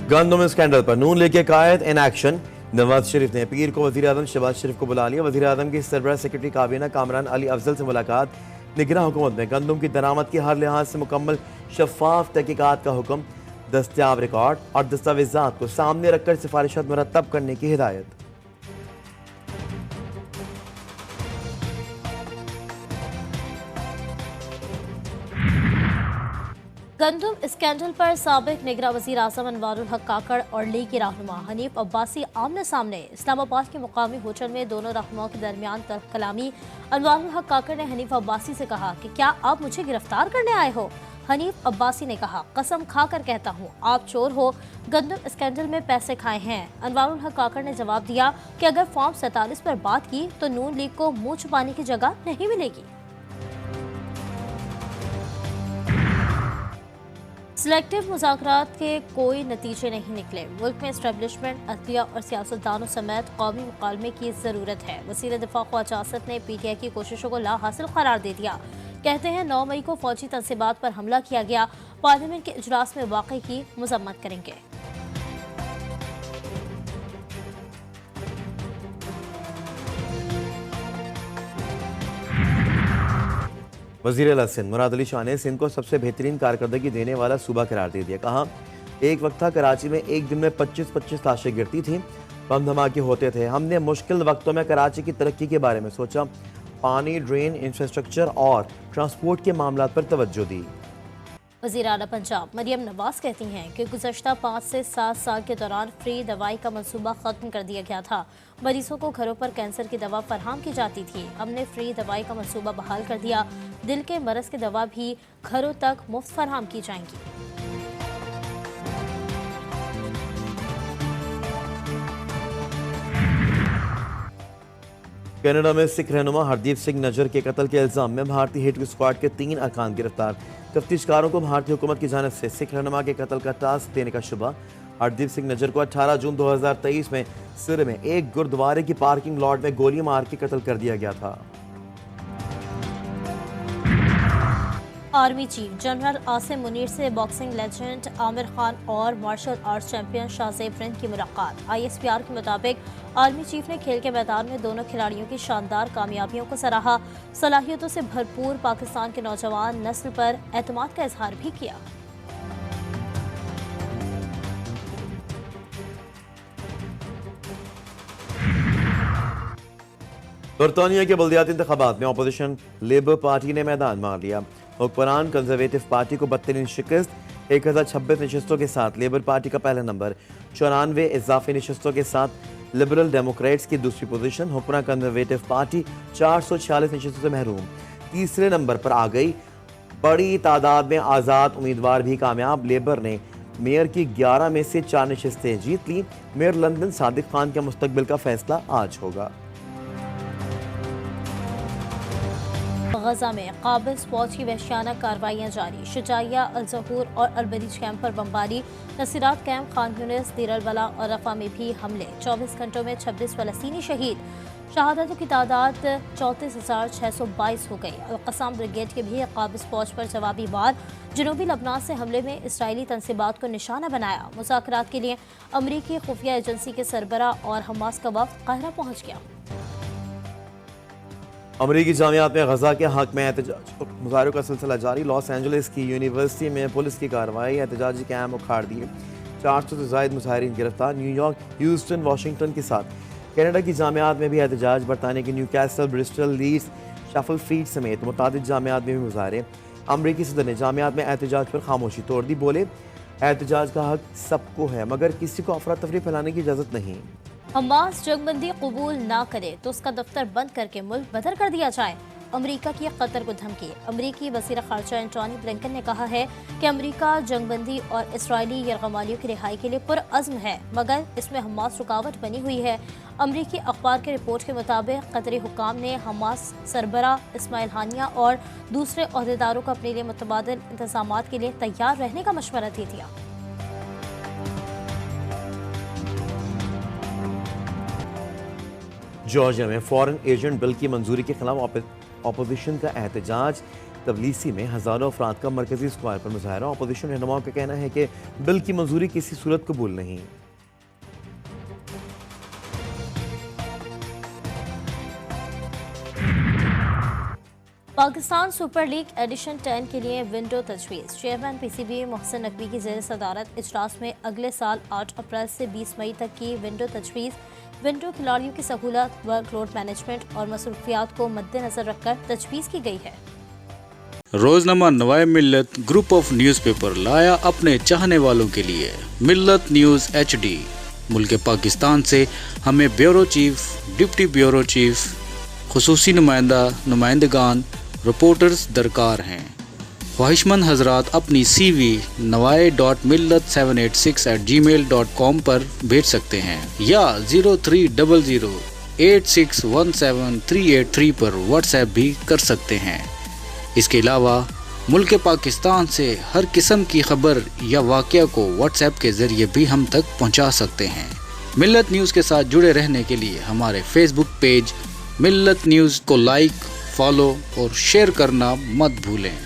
गंदम स्कैंडल पर नून लीग के कायद इन एक्शन। नवाज शरीफ ने पीर को वजीर आजम शहबाज शरीफ को बुला लिया। वजीर आजम की सरबराह सेक्रेटरी काबीना कामरान अली अफजल से मुलाकात। निगरान हुकूमत में गंदम की दरामद की हर लिहाज से मुकम्मल शफाफ तहकीकात का हुक्म। दस्तियाब रिकॉर्ड और दस्तावेजात को सामने रखकर सिफारिशात मुरतब करने की हिदायत। गंदम स्कैंडल पर साबिक निगरान वज़ीर आज़म अनवारुल हक काकड़ और लीग के रहनुमा हनीफ अब्बासी आमने सामने। इस्लामाबाद के मुकामी होटल में दोनों रहनुमाओं के दरमियान तर्क कलामी। अनवारुल हक काकड़ ने हनीफ अब्बासी से कहा कि क्या आप मुझे गिरफ्तार करने आए हो? हनीफ अब्बासी ने कहा, कसम खाकर कहता हूँ आप चोर हो, गंदम स्कैंडल में पैसे खाए हैं। अनवारुल हक काकड़ ने जवाब दिया कि अगर फॉर्म 47 पर बात की तो नून लीग को मुंह छुपाने की जगह नहीं मिलेगी। सिलेक्टिव मुज़ाकरात के कोई नतीजे नहीं निकले। मुल्क में एस्टेब्लिशमेंट, अदलिया और सियासतदानों समेत कौमी मुकालमे की ज़रूरत है। वज़ीर दिफा ख्वाजा आसद ने PTI की कोशिशों को ला हासिल करार दे दिया। कहते हैं 9 मई को फौजी तनसीबात पर हमला किया गया। पार्लियामेंट के इजलास में वाक़ई की मजम्मत करेंगे। वज़ीर आला सिंध मुराद अली शाह ने सिंध को सबसे बेहतरीन कारकर्दगी देने वाला सूबा करार दे दिया। कहा, एक वक्त था कराची में एक दिन में 25-25 लाशें गिरती थीं, बम धमाके होते थे। हमने मुश्किल वक्तों में कराची की तरक्की के बारे में सोचा, पानी, ड्रेन, इंफ्रास्ट्रक्चर और ट्रांसपोर्ट के मामलों पर तवज्जो दी। वज़ीर आला पंजाब मरियम नवाज कहती हैं कि गुज़श्ता 5 से 7 साल के दौरान फ्री दवाई का मंसूबा ख़त्म कर दिया गया था। मरीजों को घरों पर कैंसर की दवा फराहम की जाती थी। हमने फ्री दवाई का मंसूबा बहाल कर दिया। दिल के मरज़ की दवा भी घरों तक मुफ्त फराहम की जाएंगी। कनाडा में सिख रहनुमा हरदीप सिंह नज्जर के कत्ल के इल्जाम में भारतीय हिट स्क्वाड के 3 अरकान गिरफ्तार। तफ्तीशकारों को भारतीय हुकूमत की जानिब से सिख रहनुमा के कत्ल का टास्क देने का शुबा। हरदीप सिंह नज्जर को 18 जून 2023 में सिर में एक गुरुद्वारे की पार्किंग लॉट में गोली मार के कत्ल कर दिया गया था। Army chief general Asim Munir से बॉक्सिंग लेजेंड आमिर खान और मार्शल आर्ट्स चैंपियन शाहजेब फ्रेंड की मुलाकात। ISPR के मुताबिक आर्मी चीफ ने खेल के मैदान में दोनों खिलाड़ियों की शानदार कामयाबियों को सराहा। सलाहियतों से भरपूर पाकिस्तान के नौजवान नस्ल पर एतमाद का इजहार भी किया। बरतानिया के बल्दियाती इंतखाबात में अपोजिशन लेबर पार्टी ने मैदान मार लिया। हुक्मरान कंजर्वेटिव पार्टी को 32 शिकस्त। 1026 नशस्तों के साथ लेबर पार्टी का पहला नंबर। 94 इजाफी नशस्तों के साथ लिबरल डेमोक्रेट्स की दूसरी पोजीशन। हुक्मरान कंजर्वेटिव पार्टी 446 नशस्तों से महरूम तीसरे नंबर पर आ गई। बड़ी तादाद में आज़ाद उम्मीदवार भी कामयाब। लेबर ने मेयर की 11 में से 4 नशस्तें जीत ली। मेयर लंदन सादिक खान के मुस्तकबिल का फैसला आज होगा। गजा में काबिज फौज की वहशियाना कार्रवाइयाँ जारी। शुजाइया, अल-ज़हूर और अल-बरीज कैंप पर बमबारी। नसीरात कैंप, खान यूनिस, दीर अल-बला और रफा में भी हमले। 24 घंटों में 26 फ़लस्तीनी शहीद। शहादतों की तादाद 34,622 हो गई। अल-क़स्साम ब्रिगेड के भी काबिज फौज पर जवाबी वार। जनूबी लबनान से हमले में इसराइली तनसीबात को निशाना बनाया। मुज़ाकरात के लिए अमरीकी खुफिया एजेंसी के सरबराह और हमास का वफ़द काहिरा पहुँच गया। अमरीकी जामियात में गजा के हक में एहतजाज मुजाहरों का सिलसिला जारी। लॉस एंजलिस की यूनिवर्सिटी में पुलिस की कार्रवाई। एहतजाजी कैंप उखाड़ दिए। 400 से ज़ायद मुजाहिरीन गिरफ्तार। न्यूयॉर्क, ह्यूस्टन, वाशिंगटन के साथ कनाडा की जामियात में भी एहतजाज। बरतानिया की न्यूकैसल, ब्रिस्टल, लीड्स, शफलफील्ड समेत मुतादिद जामियात में भी मुजाहरे। अमरीकी सदर ने जामियात में एहतजाज पर खामोशी तोड़ दी। बोले, एहतजाज का हक सबको है मगर किसी को अफरा तफरी फैलाने की इजाज़त नहीं। हमास जंगबंदी कबूल ना करे तो उसका दफ्तर बंद करके मुल्क बदर कर दिया जाए। अमरीका की कतर को धमकी। अमरीकी वज़ीर ख़ारजा एंटोनी ब्लिंकन ने कहा है कि अमरीका जंगबंदी और इसराइली यरगमालियों की रिहाई के लिए पुरअज़्म है मगर इसमें हमास रुकावट बनी हुई है। अमरीकी अखबार के रिपोर्ट के मुताबिक कतरी हुकाम ने हमास सरबरा इस्माइल हानिया और दूसरे अहदेदारों को अपने लिए मुतबादिल इंतज़ामात के लिए तैयार रहने का मशवरा दे दिया। जॉर्जिया में फॉरेन एजेंट बिल की मंजूरी के खिलाफ अपोजिशन का एहतजाज। तबलीसी में हज़ारों अफराद का मरकजी स्क्वायर पर मुजाहरा। अपोजिशन रहनुमाओं का कहना है कि बिल की मंजूरी किसी सूरत कबूल नहीं। पाकिस्तान सुपर लीग एडिशन 10 के लिए विंडो तजवीज़। चेयरमैन पीसीबी मोहसिन नकवी की ज़ेर सदारत इजलास में अगले साल 8 अप्रैल से 20 मई तक की विंडो तजवीज़। विंडो खिलाड़ियों की सहूलत, वर्कलोड मैनेजमेंट और मसरूफियात को मद्देनजर रखकर तजवीज़ की गई है। रोजनामा नवाए मिल्लत ग्रुप ऑफ न्यूज़पेपर लाया अपने चाहने वालों के लिए मिल्लत न्यूज़ HD। मुल्क पाकिस्तान से हमें bureau chief, deputy bureau chief, खुसूसी नुमाइंदगान, रिपोर्टर्स दरकार हैं। ख्वाहिशमंद हजरात अपनी CV nawai.millat786@gmail.com पर भेज सकते हैं या 0300861738 पर व्हाट्सएप भी कर सकते हैं। इसके अलावा मुल्क पाकिस्तान से हर किस्म की खबर या वाक़या को व्हाट्सएप के ज़रिए भी हम तक पहुंचा सकते हैं। मिल्लत न्यूज़ के साथ जुड़े रहने के लिए हमारे फेसबुक पेज मिल्लत न्यूज़ को लाइक, फॉलो और शेयर करना मत भूलें।